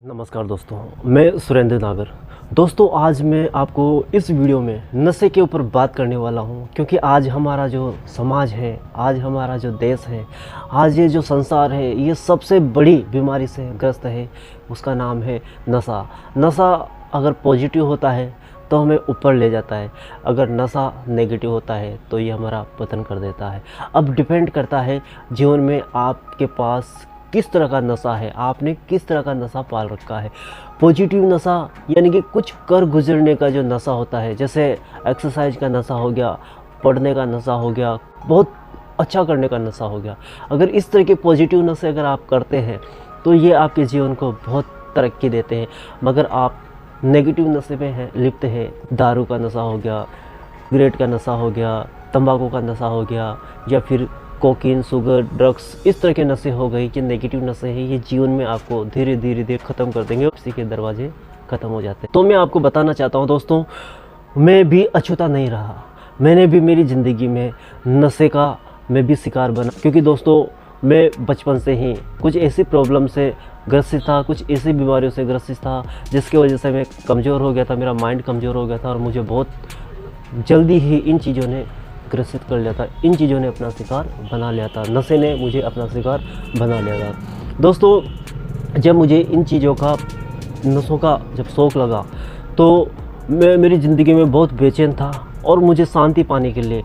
नमस्कार दोस्तों, मैं सुरेंद्र नागर। दोस्तों, आज मैं आपको इस वीडियो में नशे के ऊपर बात करने वाला हूं, क्योंकि आज हमारा जो समाज है, आज हमारा जो देश है, आज ये जो संसार है, ये सबसे बड़ी बीमारी से ग्रस्त है। उसका नाम है नशा। नशा अगर पॉजिटिव होता है तो हमें ऊपर ले जाता है, अगर नशा नेगेटिव होता है तो ये हमारा पतन कर देता है। अब डिपेंड करता है जीवन में आपके पास किस तरह का नशा है, आपने किस तरह का नशा पाल रखा है। पॉजिटिव नशा यानी कि कुछ कर गुजरने का जो नशा होता है, जैसे एक्सरसाइज का नशा हो गया, पढ़ने का नशा हो गया, बहुत अच्छा करने का नशा हो गया। अगर इस तरह के पॉजिटिव नशे अगर आप करते हैं तो ये आपके जीवन को बहुत तरक्की देते हैं। मगर आप नेगेटिव नशे में हैं, लिप्त है, दारू का नशा हो गया, सिगरेट का नशा हो गया, तंबाकू का नशा हो गया, या फिर कोकीन, शुगर, ड्रग्स, इस तरह के नशे हो गए कि नेगेटिव नशे हैं, ये जीवन में आपको धीरे धीरे ख़त्म कर देंगे, उसी के दरवाजे ख़त्म हो जाते हैं। तो मैं आपको बताना चाहता हूँ दोस्तों, मैं भी अछूता नहीं रहा, मैंने भी मेरी ज़िंदगी में नशे का मैं भी शिकार बना। क्योंकि दोस्तों, मैं बचपन से ही कुछ ऐसी प्रॉब्लम से ग्रसित था, कुछ ऐसी बीमारियों से ग्रसित था जिसकी वजह से मैं कमज़ोर हो गया था, मेरा माइंड कमज़ोर हो गया था और मुझे बहुत जल्दी ही इन चीज़ों ने ग्रसित कर लिया था, इन चीज़ों ने अपना शिकार बना लिया था, नशे ने मुझे अपना शिकार बना लिया था। दोस्तों, जब मुझे इन चीज़ों का, नशों का जब शौक़ लगा तो मैं मेरी ज़िंदगी में बहुत बेचैन था। और मुझे शांति पाने के लिए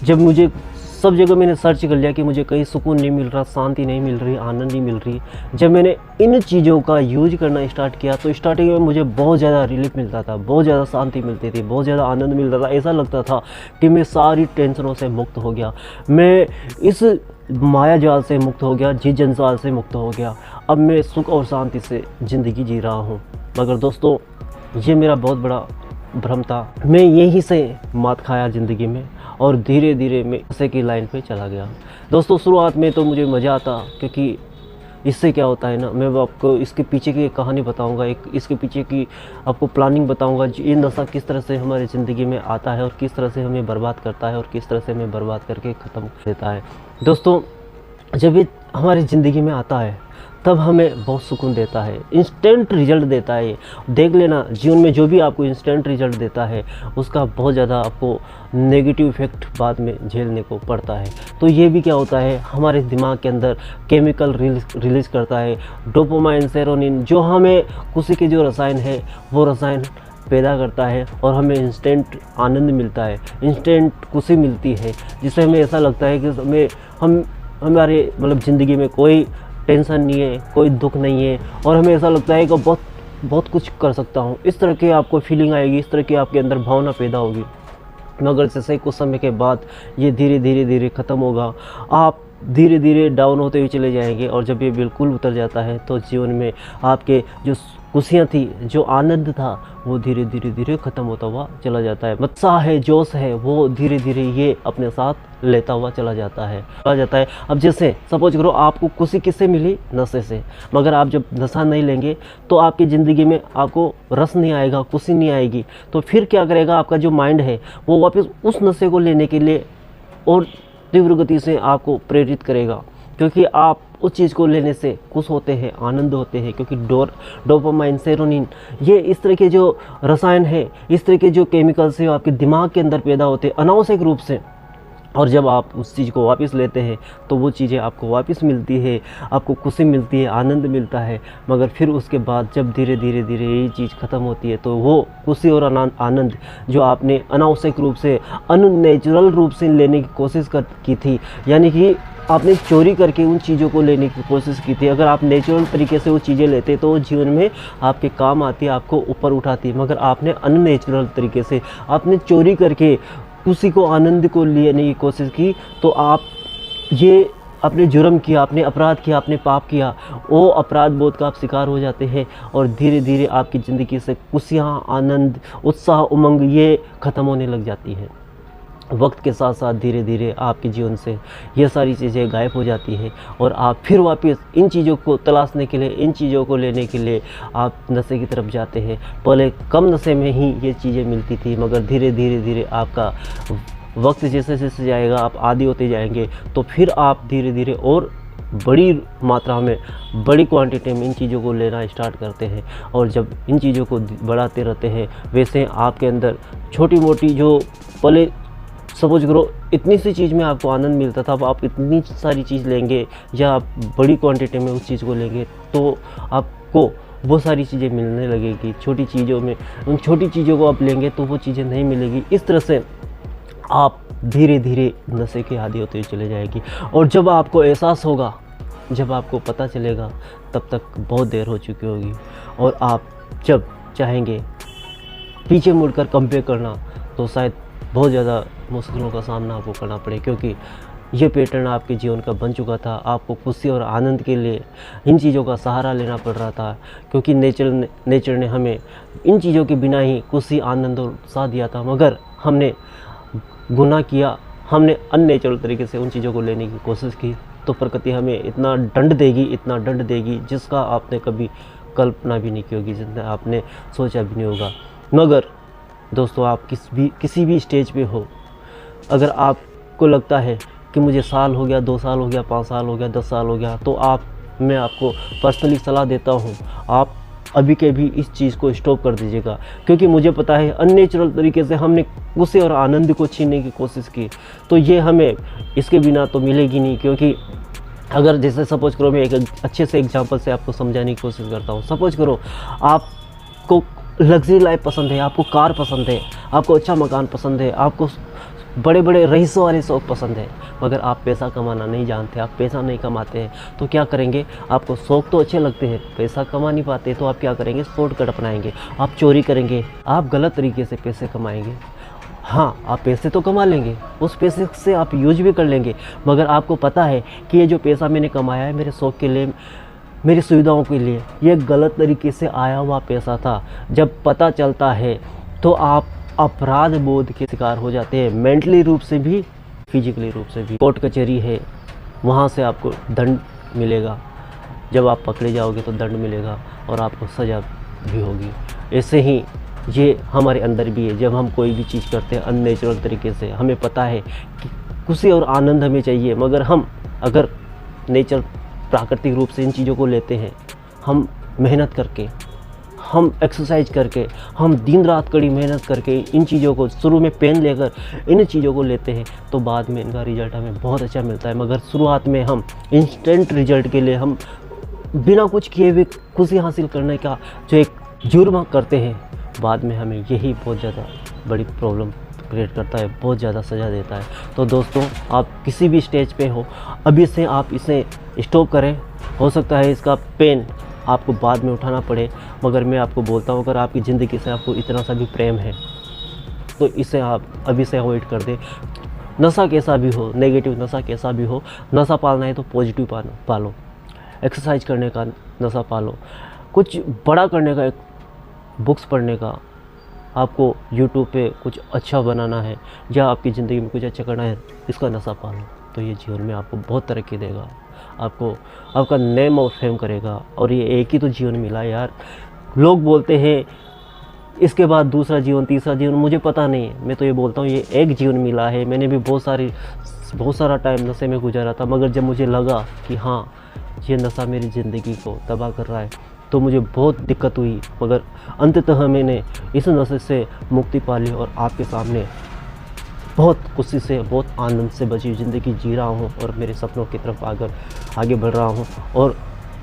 जब मुझे सब जगह मैंने सर्च कर लिया कि मुझे कहीं सुकून नहीं मिल रहा, शांति नहीं मिल रही, आनंद नहीं मिल रही। जब मैंने इन चीज़ों का यूज करना स्टार्ट किया तो स्टार्टिंग में मुझे बहुत ज़्यादा रिलीफ मिलता था, बहुत ज़्यादा शांति मिलती थी, बहुत ज़्यादा आनंद मिलता था। ऐसा लगता था कि मैं सारी टेंशनों से मुक्त हो गया, मैं इस माया जाल से मुक्त हो गया, जी जंजाल से मुक्त हो गया। अब मैं सुख और शांति से ज़िंदगी जी रहा हूँ। मगर दोस्तों, ये मेरा बहुत बड़ा भ्रम था। मैं यहीं से मात खाया ज़िंदगी में और धीरे धीरे मैं नशे की लाइन पे चला गया। दोस्तों, शुरुआत में तो मुझे मज़ा आता, क्योंकि इससे क्या होता है ना, मैं आपको इसके पीछे की कहानी बताऊंगा, एक इसके पीछे की आपको प्लानिंग बताऊंगा। ये नशा किस तरह से हमारी ज़िंदगी में आता है और किस तरह से हमें बर्बाद करता है और किस तरह से हमें बर्बाद करके ख़त्म कर देता है। दोस्तों, जब ये हमारी ज़िंदगी में आता है तब हमें बहुत सुकून देता है, इंस्टेंट रिजल्ट देता है। देख लेना, जीवन में जो भी आपको इंस्टेंट रिजल्ट देता है उसका बहुत ज़्यादा आपको नेगेटिव इफेक्ट बाद में झेलने को पड़ता है। तो ये भी क्या होता है, हमारे दिमाग के अंदर केमिकल रिलीज़ करता है, डोपामाइन, सेरोनिन, जो हमें खुशी के जो रसायन है वो रसायन पैदा करता है और हमें इंस्टेंट आनंद मिलता है, इंस्टेंट खुशी मिलती है, जिससे हमें ऐसा लगता है कि हमारे मतलब ज़िंदगी में कोई टेंशन नहीं है, कोई दुख नहीं है और हमें ऐसा लगता है कि बहुत कुछ कर सकता हूँ। इस तरह की आपको फीलिंग आएगी, इस तरह की आपके अंदर भावना पैदा होगी। मगर जैसे कुछ समय के बाद ये धीरे धीरे ख़त्म होगा, आप धीरे धीरे डाउन होते हुए चले जाएंगे और जब ये बिल्कुल उतर जाता है तो जीवन में आपके जो खुशियाँ थी, जो आनंद था, वो धीरे धीरे ख़त्म होता हुआ चला जाता है। उत्साह है, जोश है, वो धीरे धीरे ये अपने साथ लेता हुआ चला जाता है। अब जैसे सपोज करो, आपको खुशी किससे मिली? नशे से। मगर आप जब नशा नहीं लेंगे तो आपकी ज़िंदगी में आपको रस नहीं आएगा, खुशी नहीं आएगी। तो फिर क्या करेगा, आपका जो माइंड है वो वापस उस नशे को लेने के लिए और तीव्र गति से आपको प्रेरित करेगा, क्योंकि आप उस चीज़ को लेने से खुश होते हैं, आनंद होते हैं। क्योंकि डोपामाइन, सेरोनिन, ये इस तरह के जो रसायन है, इस तरह के जो केमिकल्स है आपके दिमाग के अंदर पैदा होते हैं अनावश्यक रूप से। और जब आप उस चीज़ को वापस लेते हैं तो वो चीज़ें आपको वापस मिलती है, आपको खुशी मिलती है, आनंद मिलता है। मगर फिर उसके बाद जब धीरे धीरे ये चीज़ ख़त्म होती है तो वो खुशी और आनंद जो आपने अनावश्यक रूप से, अननेचुरल रूप से लेने की कोशिश की थी, यानी कि आपने चोरी करके उन चीज़ों को लेने की कोशिश की थी। अगर आप नेचुरल तरीके से वो चीज़ें लेते तो वो जीवन में आपके काम आती, आपको ऊपर उठाती। मगर आपने अननेचुरल तरीके से, आपने चोरी करके उसी को, आनंद को लेने की कोशिश की, तो आप ये आपने जुर्म किया, आपने अपराध किया, आपने पाप किया। वो अपराध बोध का आप शिकार हो जाते हैं और धीरे धीरे आपकी ज़िंदगी से खुशियाँ, आनंद, उत्साह, उमंग ये ख़त्म होने लग जाती है। वक्त के साथ साथ धीरे धीरे आपके जीवन से ये सारी चीज़ें गायब हो जाती हैं और आप फिर वापस इन चीज़ों को तलाशने के लिए, इन चीज़ों को लेने के लिए आप नशे की तरफ जाते हैं। पहले कम नशे में ही ये चीज़ें मिलती थी, मगर धीरे धीरे आपका वक्त जैसे जैसे जाएगा, आप आदी होते जाएंगे, तो फिर आप धीरे धीरे और बड़ी मात्रा में, बड़ी क्वांटिटी में इन चीज़ों को लेना स्टार्ट करते हैं और जब इन चीज़ों को बढ़ाते रहते हैं, वैसे आपके अंदर छोटी मोटी जो पहले सपोज करो इतनी सी चीज़ में आपको आनंद मिलता था, अब आप इतनी सारी चीज़ लेंगे या आप बड़ी क्वांटिटी में उस चीज़ को लेंगे तो आपको वो सारी चीज़ें मिलने लगेगी। छोटी चीज़ों में उन छोटी चीज़ों को आप लेंगे तो वो चीज़ें नहीं मिलेगी। इस तरह से आप धीरे धीरे नशे के आदी होते चले जाएगी और जब आपको एहसास होगा, जब आपको पता चलेगा, तब तक बहुत देर हो चुकी होगी और आप जब चाहेंगे पीछे मुड़कर कंपेयर करना तो शायद बहुत ज़्यादा मुश्किलों का सामना आपको करना पड़े, क्योंकि ये पैटर्न आपके जीवन का बन चुका था। आपको खुशी और आनंद के लिए इन चीज़ों का सहारा लेना पड़ रहा था, क्योंकि नेचर ने हमें इन चीज़ों के बिना ही खुशी, आनंद और उत्साह दिया था। मगर हमने गुनाह किया, हमने अननेचुरल तरीके से उन चीज़ों को लेने की कोशिश की, तो प्रकृति हमें इतना दंड देगी, इतना दंड देगी जिसका आपने कभी कल्पना भी नहीं की होगी, जितना आपने सोचा भी नहीं होगा। मगर दोस्तों, आप किसी भी स्टेज पे हो, अगर आपको लगता है कि मुझे साल हो गया, 2 साल हो गया, 5 साल हो गया, 10 साल हो गया, तो मैं आपको पर्सनली सलाह देता हूँ, आप अभी के भी इस चीज़ को स्टॉप कर दीजिएगा, क्योंकि मुझे पता है अननेचुरल तरीके से हमने गुस्से और आनंद को छीनने की कोशिश की, तो ये हमें इसके बिना तो मिलेगी नहीं। क्योंकि अगर जैसे सपोज करो, मैं एक अच्छे से एग्जांपल से आपको समझाने की कोशिश करता हूँ। सपोज करो आपको लग्जरी लाइफ पसंद है, आपको कार पसंद है, आपको अच्छा मकान पसंद है, आपको बड़े बड़े रईसों वाले शौक पसंद है, मगर आप पैसा कमाना नहीं जानते, आप पैसा नहीं कमाते हैं, तो क्या करेंगे? आपको शौक तो अच्छे लगते हैं, पैसा कमा नहीं पाते, तो आप क्या करेंगे? शॉर्टकट अपनाएंगे, आप चोरी करेंगे, आप गलत तरीके से पैसे कमाएंगे। हाँ, आप पैसे तो कमा लेंगे, उस पैसे से आप यूज भी कर लेंगे, मगर आपको पता है कि ये जो पैसा मैंने कमाया है मेरे शौक के लिए, मेरी सुविधाओं के लिए, ये गलत तरीके से आया हुआ पैसा था। जब पता चलता है तो आप अपराध बोध के शिकार हो जाते हैं, मेंटली रूप से भी, फिजिकली रूप से भी। कोर्ट कचहरी है, वहाँ से आपको दंड मिलेगा, जब आप पकड़े जाओगे तो दंड मिलेगा और आपको सज़ा भी होगी। ऐसे ही ये हमारे अंदर भी है। जब हम कोई भी चीज़ करते हैं अननेचुरल तरीके से, हमें पता है कि खुशी और आनंद हमें चाहिए, मगर हम अगर नेचर प्राकृतिक रूप से इन चीज़ों को लेते हैं, हम मेहनत करके, हम एक्सरसाइज करके, हम दिन रात कड़ी मेहनत करके इन चीज़ों को, शुरू में पेन लेकर इन चीज़ों को लेते हैं, तो बाद में इनका रिज़ल्ट हमें बहुत अच्छा मिलता है। मगर शुरुआत में हम इंस्टेंट रिज़ल्ट के लिए हम बिना कुछ किए हुए खुशी हासिल करने का जो एक जुर्म करते हैं, बाद में हमें यही बहुत ज़्यादा बड़ी प्रॉब्लम क्रिएट करता है, बहुत ज़्यादा सज़ा देता है। तो दोस्तों, आप किसी भी स्टेज पे हो, अभी से आप इसे स्टॉप करें। हो सकता है इसका पेन आपको बाद में उठाना पड़े, मगर मैं आपको बोलता हूँ, अगर आपकी ज़िंदगी से आपको इतना सा भी प्रेम है तो इसे आप अभी से अवॉइड कर दें। नशा कैसा भी हो, नेगेटिव नशा कैसा भी हो, नशा पालना है तो पॉजिटिव पालो, एक्सरसाइज करने का नशा पालो, कुछ बड़ा करने का, बुक्स पढ़ने का, आपको यूट्यूब पे कुछ अच्छा बनाना है या आपकी ज़िंदगी में कुछ अच्छा करना है, इसका नशा पालो, तो ये जीवन में आपको बहुत तरक्की देगा, आपको आपका नेम और फेम करेगा। और ये एक ही तो जीवन मिला यार। लोग बोलते हैं इसके बाद दूसरा जीवन, तीसरा जीवन, मुझे पता नहीं है। मैं तो ये बोलता हूँ ये एक जीवन मिला है। मैंने भी बहुत सारा टाइम नशे में गुजारा था, मगर जब मुझे लगा कि हाँ, ये नशा मेरी ज़िंदगी को तबाह कर रहा है, तो मुझे बहुत दिक्कत हुई, मगर अंततः मैंने इस नशे से मुक्ति पा ली और आपके सामने बहुत खुशी से, बहुत आनंद से बची ज़िंदगी जी रहा हूँ और मेरे सपनों की तरफ आगे बढ़ रहा हूँ और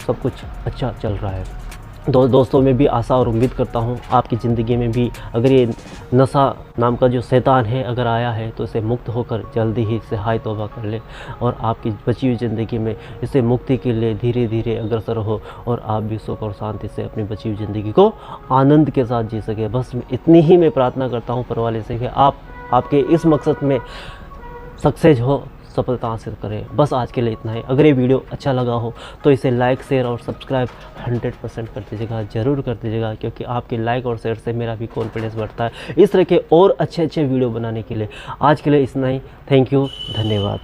सब कुछ अच्छा चल रहा है। दोस्तों, मैं भी आशा और उम्मीद करता हूँ आपकी ज़िंदगी में भी अगर ये नशा नाम का जो शैतान है अगर आया है, तो इसे मुक्त होकर जल्दी ही इससे हाय तौबा कर ले और आपकी बची हुई ज़िंदगी में इसे मुक्ति के लिए धीरे धीरे अग्रसर हो और आप भी सुख और शांति से अपनी बची हुई ज़िंदगी को आनंद के साथ जी सके। बस इतनी ही मैं प्रार्थना करता हूँ परवाले से कि आपके इस मकसद में सक्सेस हो, सफलता हासिल करें। बस आज के लिए इतना ही। अगर ये वीडियो अच्छा लगा हो तो इसे लाइक, शेयर और सब्सक्राइब 100% कर दीजिएगा, ज़रूर कर दीजिएगा, क्योंकि आपके लाइक और शेयर से मेरा भी कॉन्फिडेंस बढ़ता है इस तरह के और अच्छे वीडियो बनाने के लिए। आज के लिए इतना ही। थैंक यू, धन्यवाद।